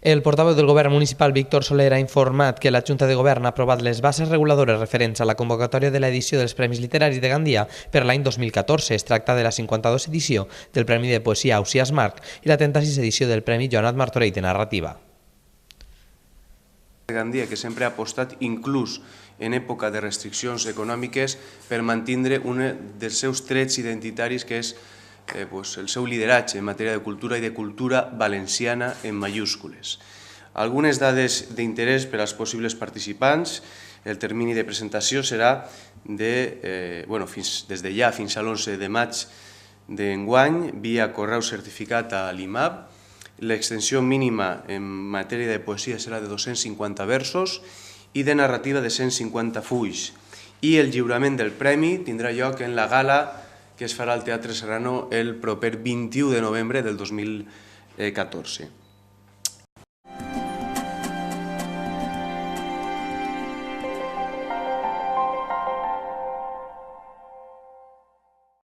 El portaveu del Govern municipal, Víctor Soler, ha informat que la Junta de Govern ha aprovat les bases reguladores referents a la convocatòria de l'edició dels Premis Literaris de Gandia per l'any 2014. Es tracta de la 52a edició del Premi de Poesia Ausiàs Marc i la 36a edició del Premi Joanot Martorell de Narrativa. Gandia, que sempre ha apostat, inclús en època de restriccions econòmiques, per mantindre un dels seus trets identitaris, que és el seu lideratge en matèria de cultura i de cultura valenciana en mayúscules. Algunes dades d'interès per als possibles participants. El termini de presentació serà des de ja fins a l'11 de maig d'enguany, via correu certificat a l'IMAB. L'extensió mínima en matèria de poesia serà de 250 versos i de narrativa de 150 fulls. I el lliurament del premi tindrà lloc en la gala que es farà al Teatre Serrano el proper 21 de novembre del 2014.